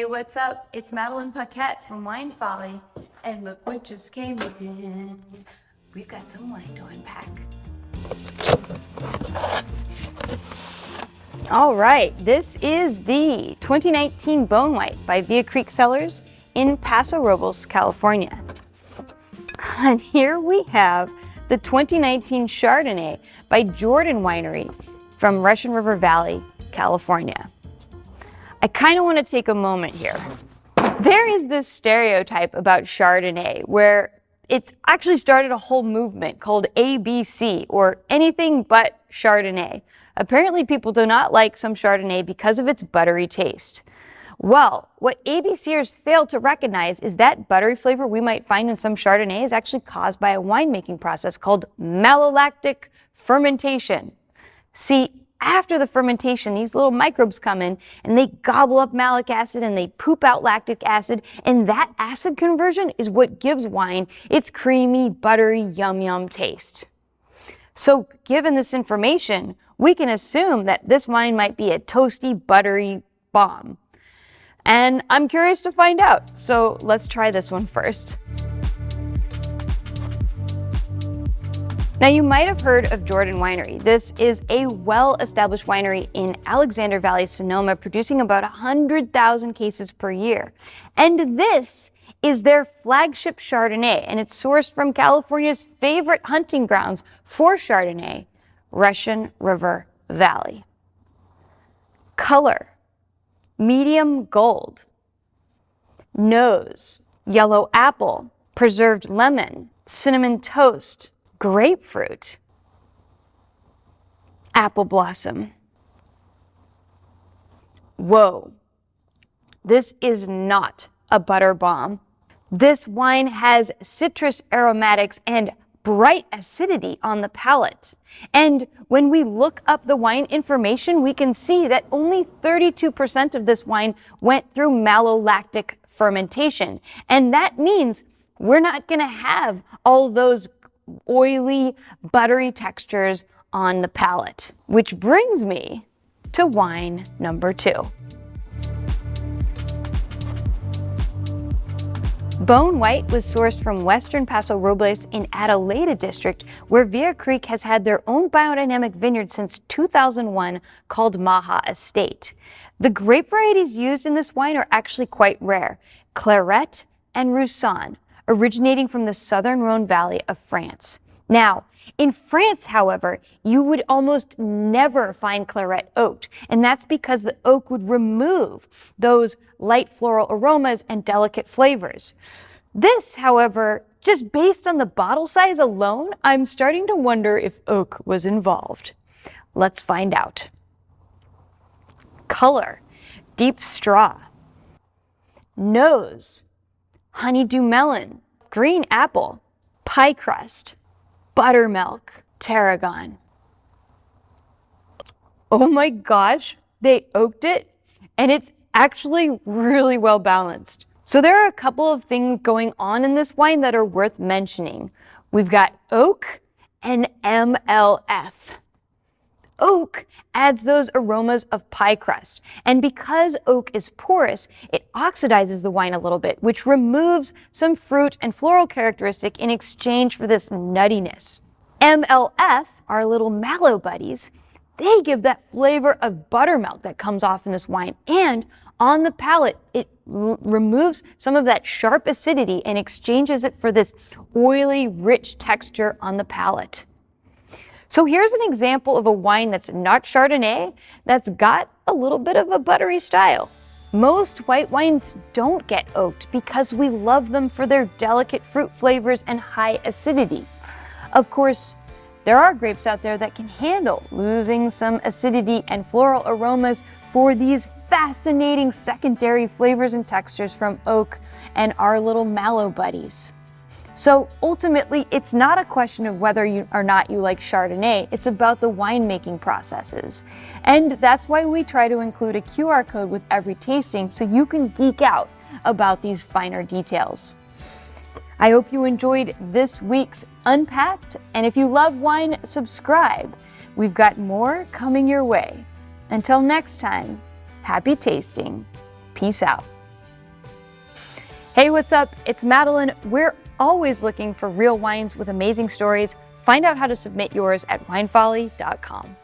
Hey, what's up? It's Madeline Paquette from Wine Folly, and look what just came in. We've got some wine to unpack. All right, this is the 2019 Bone White by Via Creek Cellars in Paso Robles, California. And here we have the 2019 Chardonnay by Jordan Winery from Russian River Valley, California. I kind of want to take a moment here. There is this stereotype about Chardonnay where it's actually started a whole movement called ABC, or anything but Chardonnay. Apparently people do not like some Chardonnay because of its buttery taste. Well, what ABCers fail to recognize is that buttery flavor we might find in some Chardonnay is actually caused by a winemaking process called malolactic fermentation. See, after the fermentation, these little microbes come in and they gobble up malic acid and they poop out lactic acid, and that acid conversion is what gives wine its creamy, buttery, yum taste. So given this information, we can assume that this wine might be a toasty, buttery bomb. And I'm curious to find out, so let's try this one first. Now, you might have heard of Jordan Winery. This is a well-established winery in Alexander Valley, Sonoma, producing about 100,000 cases per year. And this is their flagship Chardonnay, and it's sourced from California's favorite hunting grounds for Chardonnay, Russian River Valley. Color, medium gold. Nose, yellow apple, preserved lemon, cinnamon toast, grapefruit, apple blossom. Whoa, this is not a butter bomb. This wine has citrus aromatics and bright acidity on the palate. And when we look up the wine information, we can see that only 32% of this wine went through malolactic fermentation. And that means we're not going to have all those oily, buttery textures on the palate. Which brings me to wine number 2. Bone White was sourced from western Paso Robles in Adelaida district, where Via Creek has had their own biodynamic vineyard since 2001 called Maha Estate. The grape varieties used in this wine are actually quite rare: Clairette and Roussanne, originating from the southern Rhone Valley of France. Now, in France, however, you would almost never find Clairette oaked, and that's because the oak would remove those light floral aromas and delicate flavors. This, however, just based on the bottle size alone, I'm starting to wonder if oak was involved. Let's find out. Color, deep straw. Nose, honeydew melon, green apple, pie crust, buttermilk, tarragon. Oh my gosh, they oaked it, and it's actually really well balanced. So there are a couple of things going on in this wine that are worth mentioning. We've got oak and MLF. Oak adds those aromas of pie crust, and because oak is porous, it oxidizes the wine a little bit, which removes some fruit and floral characteristic in exchange for this nuttiness. MLF, our little mallow buddies, they give that flavor of buttermilk that comes off in this wine, and on the palate, it removes some of that sharp acidity and exchanges it for this oily, rich texture on the palate. So here's an example of a wine that's not Chardonnay, that's got a little bit of a buttery style. Most white wines don't get oaked because we love them for their delicate fruit flavors and high acidity. Of course, there are grapes out there that can handle losing some acidity and floral aromas for these fascinating secondary flavors and textures from oak and our little mallow buddies. So ultimately, it's not a question of whether you or not you like Chardonnay, it's about the winemaking processes. And that's why we try to include a QR code with every tasting so you can geek out about these finer details. I hope you enjoyed this week's Unpacked, and if you love wine, subscribe. We've got more coming your way. Until next time, happy tasting. Peace out. Hey, what's up? It's Madeline. We're always looking for real wines with amazing stories. Find out how to submit yours at winefolly.com.